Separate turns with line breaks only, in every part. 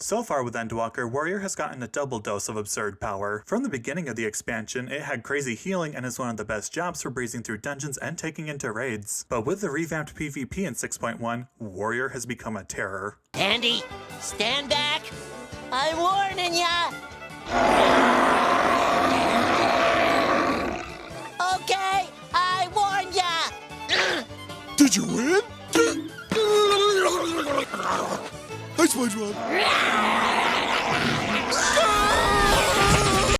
So far with Endwalker, Warrior has gotten a double dose of absurd power. From the beginning of the expansion, it had crazy healing and is one of the best jobs for breezing through dungeons and taking into raids. But with the revamped PvP in 6.1, Warrior has become a terror.
Andy, stand back! I'm warning ya! Okay, I warned ya!
Did you win? Hi, SpongeBob.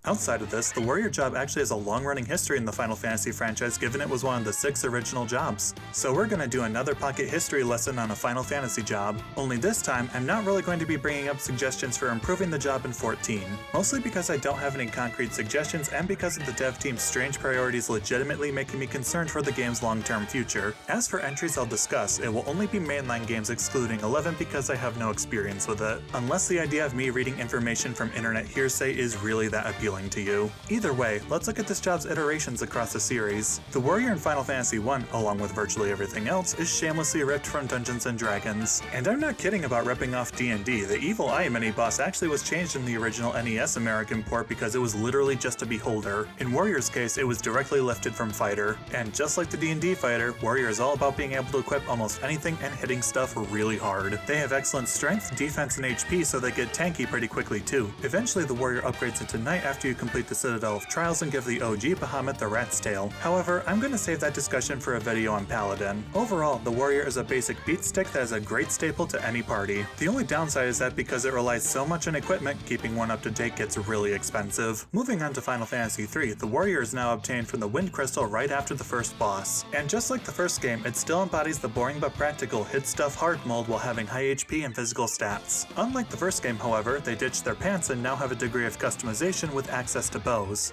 Outside of this, the Warrior job actually has a long-running history in the Final Fantasy franchise, given it was one of the 6 original jobs. So we're gonna do another pocket history lesson on a Final Fantasy job. Only this time, I'm not really going to be bringing up suggestions for improving the job in 14. Mostly because I don't have any concrete suggestions and because of the dev team's strange priorities legitimately making me concerned for the game's long-term future. As for entries I'll discuss, it will only be mainline games excluding 11 because I have no experience with it. Unless the idea of me reading information from internet hearsay is really that appealing to you. Either way, let's look at this job's iterations across the series. The Warrior in Final Fantasy I, along with virtually everything else, is shamelessly ripped from Dungeons & Dragons. And I'm not kidding about ripping off D&D. The Evil Eye mini-boss actually was changed in the original NES American port because it was literally just a beholder. In Warrior's case, it was directly lifted from Fighter. And just like the D&D fighter, Warrior is all about being able to equip almost anything and hitting stuff really hard. They have excellent strength, defense, and HP, so they get tanky pretty quickly too. Eventually, the Warrior upgrades into Knight after you complete the Citadel of Trials and give the OG Bahamut the Rat's Tail. However, I'm going to save that discussion for a video on Paladin. Overall, the Warrior is a basic beat stick that is a great staple to any party. The only downside is that because it relies so much on equipment, keeping one up to date gets really expensive. Moving on to Final Fantasy III, the Warrior is now obtained from the Wind Crystal right after the first boss. And just like the first game, it still embodies the boring but practical hit stuff hard mold while having high HP and physical stats. Unlike the first game, however, they ditched their pants and now have a degree of customization with access to bows.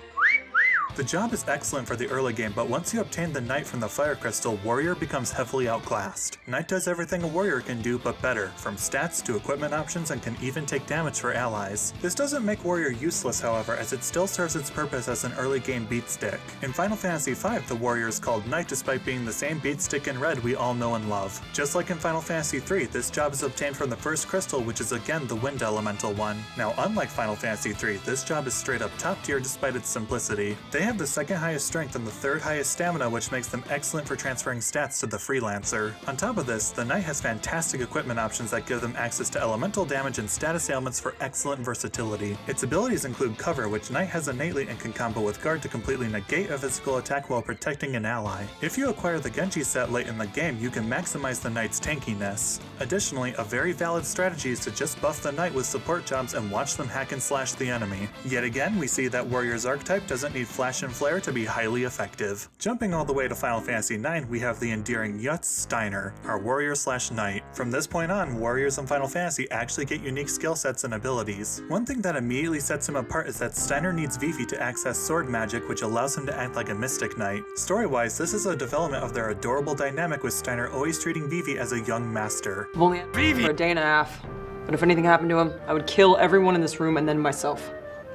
The job is excellent for the early game, but once you obtain the Knight from the Fire Crystal, Warrior becomes heavily outclassed. Knight does everything a Warrior can do, but better, from stats to equipment options, and can even take damage for allies. This doesn't make Warrior useless, however, as it still serves its purpose as an early game beat stick. In Final Fantasy V, the Warrior is called Knight despite being the same beat stick in red we all know and love. Just like in Final Fantasy III, this job is obtained from the first crystal, which is again the Wind Elemental one. Now, unlike Final Fantasy III, this job is straight up top tier despite its simplicity. They have the second highest strength and the third highest stamina, which makes them excellent for transferring stats to the Freelancer. On top of this, the Knight has fantastic equipment options that give them access to elemental damage and status ailments for excellent versatility. Its abilities include Cover, which Knight has innately and can combo with Guard to completely negate a physical attack while protecting an ally. If you acquire the Genji set late in the game, you can maximize the Knight's tankiness. Additionally, a very valid strategy is to just buff the Knight with support jobs and watch them hack and slash the enemy. Yet again, we see that Warrior's archetype doesn't need flash and flare to be highly effective. Jumping all the way to Final Fantasy IX, we have the endearing FFX Steiner, our Warrior/Knight. From this point on, Warriors in Final Fantasy actually get unique skill sets and abilities. One thing that immediately sets him apart is that Steiner needs Vivi to access sword magic, which allows him to act like a Mystic Knight. Story-wise, this is a development of their adorable dynamic with Steiner always treating Vivi as a young master.
I've only had Vivi for a day and a half, but if anything happened to him, I would kill everyone in this room and then myself.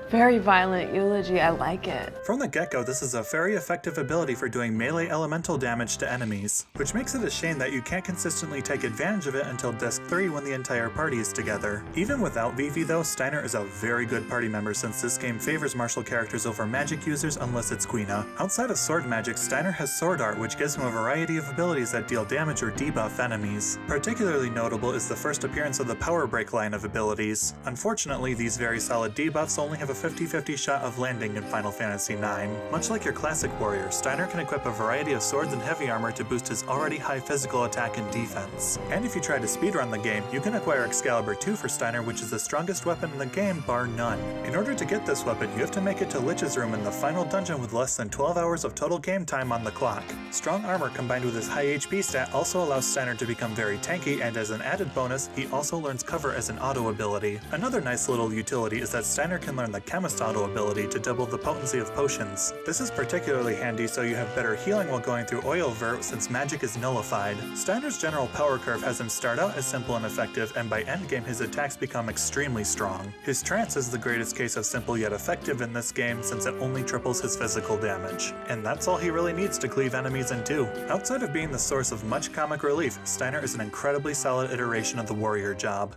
Very violent eulogy, I like it.
From the get-go, this is a very effective ability for doing melee elemental damage to enemies, which makes it a shame that you can't consistently take advantage of it until Disc 3 when the entire party is together. Even without Vivi though, Steiner is a very good party member since this game favors martial characters over magic users unless it's Quina. Outside of sword magic, Steiner has Sword Art, which gives him a variety of abilities that deal damage or debuff enemies. Particularly notable is the first appearance of the Power Break line of abilities. Unfortunately, these very solid debuffs only have a 50-50 shot of landing in Final Fantasy IX. Much like your classic Warrior, Steiner can equip a variety of swords and heavy armor to boost his already high physical attack and defense. And if you try to speedrun the game, you can acquire Excalibur 2 for Steiner, which is the strongest weapon in the game, bar none. In order to get this weapon, you have to make it to Lich's room in the final dungeon with less than 12 hours of total game time on the clock. Strong armor combined with his high HP stat also allows Steiner to become very tanky, and as an added bonus, he also learns Cover as an auto ability. Another nice little utility is that Steiner can learn the Chemist auto ability to double the potency of potions. This is particularly handy so you have better healing while going through Oil Vert since magic is nullified. Steiner's general power curve has him start out as simple and effective, and by endgame his attacks become extremely strong. His trance is the greatest case of simple yet effective in this game since it only triples his physical damage. And that's all he really needs to cleave enemies in two. Outside of being the source of much comic relief, Steiner is an incredibly solid iteration of the Warrior job.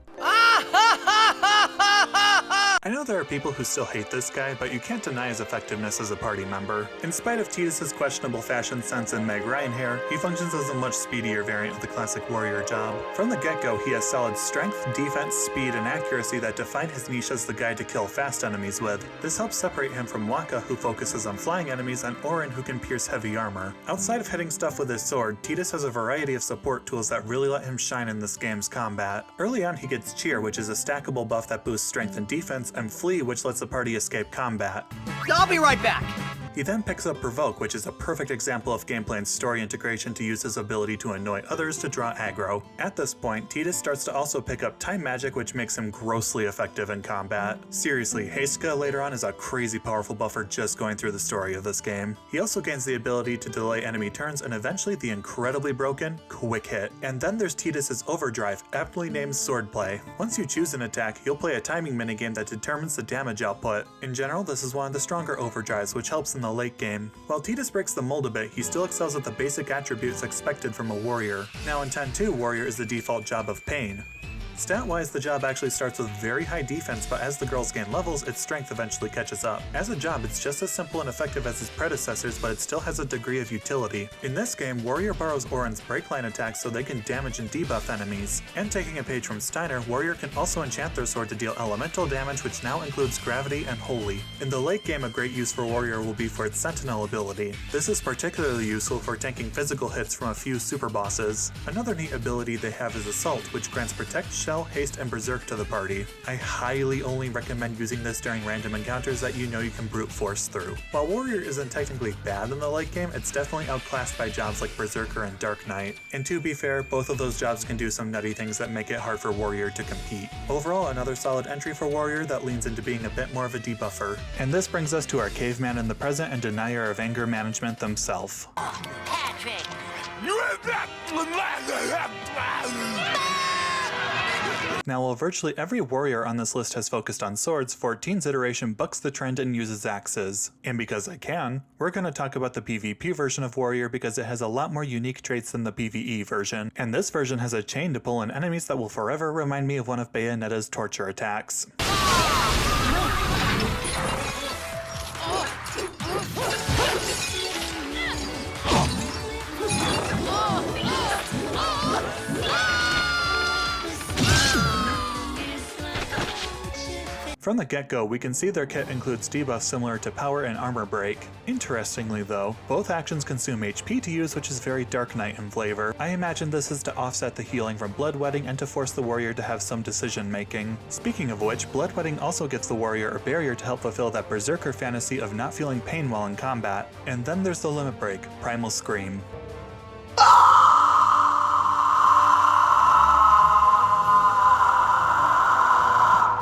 I know there are people who still hate this guy, but you can't deny his effectiveness as a party member. In spite of Tidus' questionable fashion sense and Meg Ryan hair, he functions as a much speedier variant of the classic warrior job. From the get-go, he has solid strength, defense, speed, and accuracy that define his niche as the guy to kill fast enemies with. This helps separate him from Wakka, who focuses on flying enemies, and Auron, who can pierce heavy armor. Outside of hitting stuff with his sword, Tidus has a variety of support tools that really let him shine in this game's combat. Early on, he gets Cheer, which is a stackable buff that boosts strength and defense, and Flee, which lets the party escape combat.
I'll be right back.
He then picks up Provoke, which is a perfect example of gameplay and story integration to use his ability to annoy others to draw aggro. At this point, Tidus starts to also pick up Time Magic, which makes him grossly effective in combat. Seriously, Heiska later on is a crazy powerful buffer just going through the story of this game. He also gains the ability to delay enemy turns and eventually the incredibly broken Quick Hit. And then there's Tidus' Overdrive, aptly named Swordplay. Once you choose an attack, you'll play a timing minigame that determines the damage output. In general, this is one of the stronger overdrives, which helps in the late game. While Tidus breaks the mold a bit, he still excels at the basic attributes expected from a warrior. Now in 10-2, Warrior is the default job of Pain. Stat-wise, the job actually starts with very high defense, but as the girls gain levels, its strength eventually catches up. As a job, it's just as simple and effective as its predecessors, but it still has a degree of utility. In this game, Warrior borrows Auron's break line attacks so they can damage and debuff enemies. And taking a page from Steiner, Warrior can also enchant their sword to deal elemental damage, which now includes Gravity and Holy. In the late game, a great use for Warrior will be for its Sentinel ability. This is particularly useful for tanking physical hits from a few super bosses. Another neat ability they have is Assault, which grants Protect, Shell, Haste, and Berserk to the party. I highly only recommend using this during random encounters that you know you can brute force through. While Warrior isn't technically bad in the late game, it's definitely outclassed by jobs like Berserker and Dark Knight. And to be fair, both of those jobs can do some nutty things that make it hard for Warrior to compete. Overall, another solid entry for Warrior that leans into being a bit more of a debuffer. And this brings us to our caveman in the present and denier of anger management themselves.
Patrick!
Now, while virtually every warrior on this list has focused on swords, 14's iteration bucks the trend and uses axes. And because I can, we're going to talk about the PvP version of Warrior because it has a lot more unique traits than the PvE version. And this version has a chain to pull in enemies that will forever remind me of one of Bayonetta's torture attacks. From the get-go, we can see their kit includes debuffs similar to Power and Armor Break. Interestingly though, both actions consume HP to use, which is very Dark Knight in flavor. I imagine this is to offset the healing from Bloodwetting and to force the warrior to have some decision making. Speaking of which, Bloodwetting also gives the warrior a barrier to help fulfill that Berserker fantasy of not feeling pain while in combat. And then there's the Limit Break, Primal Scream.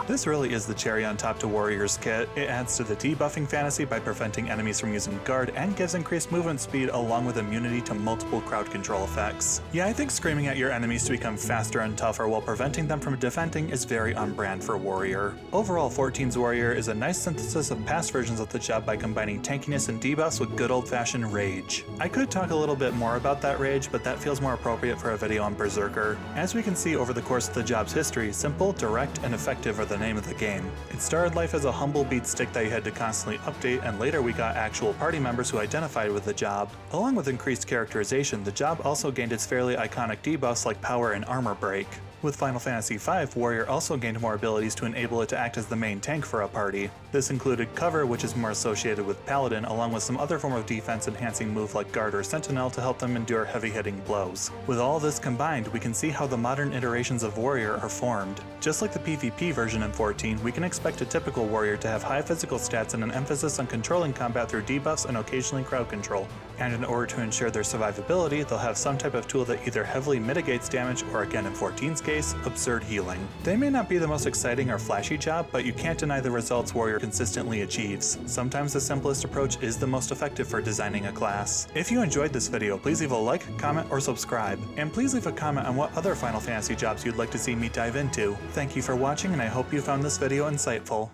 This really is the cherry on top to Warrior's kit. It adds to the debuffing fantasy by preventing enemies from using guard and gives increased movement speed along with immunity to multiple crowd control effects. Yeah, I think screaming at your enemies to become faster and tougher while preventing them from defending is very on brand for Warrior. Overall, 14's Warrior is a nice synthesis of past versions of the job by combining tankiness and debuffs with good old-fashioned rage. I could talk a little bit more about that rage, but that feels more appropriate for a video on Berserker. As we can see over the course of the job's history, simple, direct, and effective are the name of the game. It started life as a humble beat stick that you had to constantly update, and later we got actual party members who identified with the job. Along with increased characterization, the job also gained its fairly iconic debuffs like Power and Armor Break. With Final Fantasy V, Warrior also gained more abilities to enable it to act as the main tank for a party. This included Cover, which is more associated with Paladin, along with some other form of defense enhancing move like Guard or Sentinel to help them endure heavy-hitting blows. With all this combined, we can see how the modern iterations of Warrior are formed. Just like the PvP version in 14, we can expect a typical Warrior to have high physical stats and an emphasis on controlling combat through debuffs and occasionally crowd control. And in order to ensure their survivability, they'll have some type of tool that either heavily mitigates damage or, again in 14's case, absurd healing. They may not be the most exciting or flashy job, but you can't deny the results Warrior consistently achieves. Sometimes the simplest approach is the most effective for designing a class. If you enjoyed this video, please leave a like, comment, or subscribe. And please leave a comment on what other Final Fantasy jobs you'd like to see me dive into. Thank you for watching, and I hope you found this video insightful.